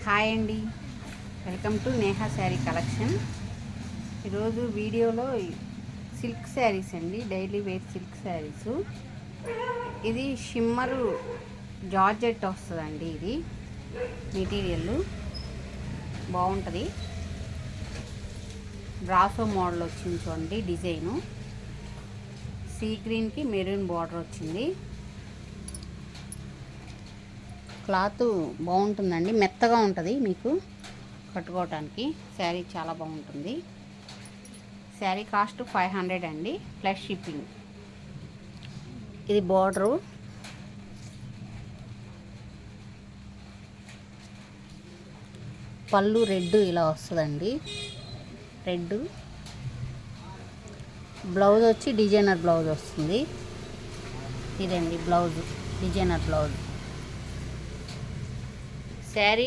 Hi అండి, welcome to Neha sari collection. ఈరోజు వీడియోలో సిల్క్ శారీస్ అండి, డైలీ వేర్ సిల్క్ శారీస్. ఇది షిమ్మరు జార్జెట్ వస్తుందండి. ఇది మెటీరియల్ బాగుంటుంది. బ్రాసో మోడల్ వచ్చింది చూడండి. డిజైను సీ గ్రీన్కి మెరూన్ బార్డర్ వచ్చింది. క్లాత్ బాగుంటుందండి, మెత్తగా ఉంటుంది, మీకు కట్టుకోవటానికి శారీ చాలా బాగుంటుంది. శారీ కాస్ట్ 500 అండి, ప్లస్ షిప్పింగ్. ఇది బార్డరు, పళ్ళు రెడ్ ఇలా వస్తుందండి. రెడ్ బ్లౌజ్ వచ్చి డిజైనర్ బ్లౌజ్ వస్తుంది. ఇదండి బ్లౌజ్, డిజైనర్ బ్లౌజ్. శారీ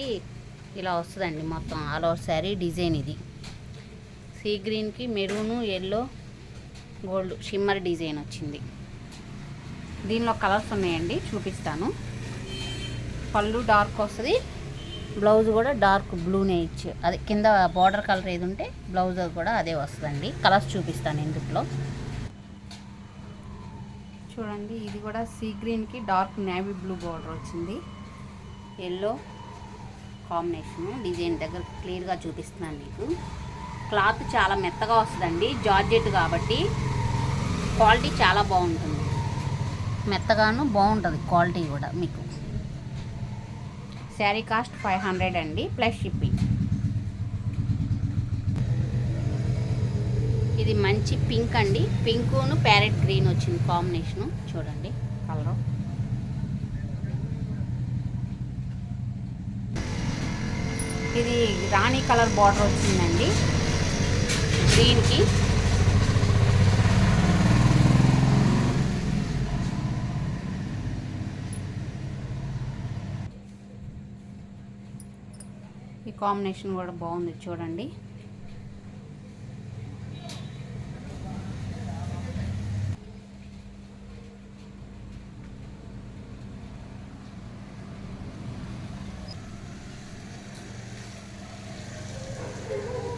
ఇలా వస్తుందండి, మొత్తం ఆల్ ఓవర్ శారీ డిజైన్. ఇది సీ గ్రీన్కి maroon, yellow, gold shimmer design వచ్చింది. దీనిలో కలర్స్ ఉన్నాయండి, చూపిస్తాను. పళ్ళు డార్క్ వస్తుంది, బ్లౌజ్ కూడా డార్క్ బ్లూనే ఇచ్చి, అది కింద బార్డర్ కలర్ ఏది ఉంటే బ్లౌజ్ కూడా అదే వస్తుందండి. కలర్స్ చూపిస్తాను ఇందులో. చూడండి, ఇది కూడా సీ గ్రీన్కి డార్క్ నేవీ బ్లూ బార్డర్ వచ్చింది. ఎల్లో కాంబినేషను డిజైన్ దగ్గర క్లియర్గా చూపిస్తున్నాను మీకు. క్లాత్ చాలా మెత్తగా వస్తుందండి, జార్జెట్ కాబట్టి క్వాలిటీ చాలా బాగుంటుంది. మెత్తగాను బాగుంటుంది క్వాలిటీ కూడా మీకు. శారీ కాస్ట్ 500 అండి, ప్లస్ షిప్పింగ్. ఇది మంచి పింక్ అండి, పింకును ప్యారెట్ గ్రీన్ వచ్చింది కాంబినేషను. చూడండి కలరు. ఇది రాణి కలర్ బార్డర్ వచ్చిందండి గ్రీన్కి. ఈ కాంబినేషన్ కూడా బాగుంది చూడండి.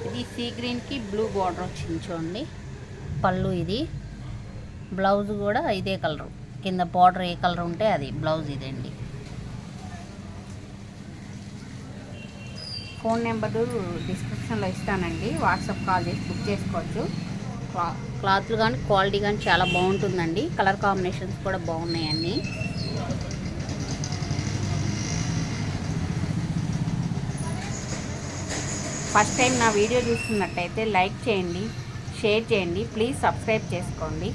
ఇది సీ గ్రీన్కి బ్లూ బార్డర్ వచ్చింది చూడండి. పళ్ళు ఇది, బ్లౌజ్ కూడా ఇదే కలరు, కింద బార్డర్ ఏ కలర్ ఉంటే అది బ్లౌజ్ ఇదండి. ఫోన్ నెంబరు డిస్క్రిప్షన్లో ఇస్తానండి, వాట్సాప్ కాల్ చేసి బుక్ చేసుకోవచ్చు. క్లాత్లు కానీ క్వాలిటీ కానీ చాలా బాగుంటుందండి. కలర్ కాంబినేషన్స్ కూడా బాగున్నాయండి. ఫస్ట్ టైం నా వీడియో చూస్తున్నట్టయితే లైక్ చేయండి, షేర్ చేయండి, ప్లీజ్ సబ్స్క్రైబ్ చేసుకోండి.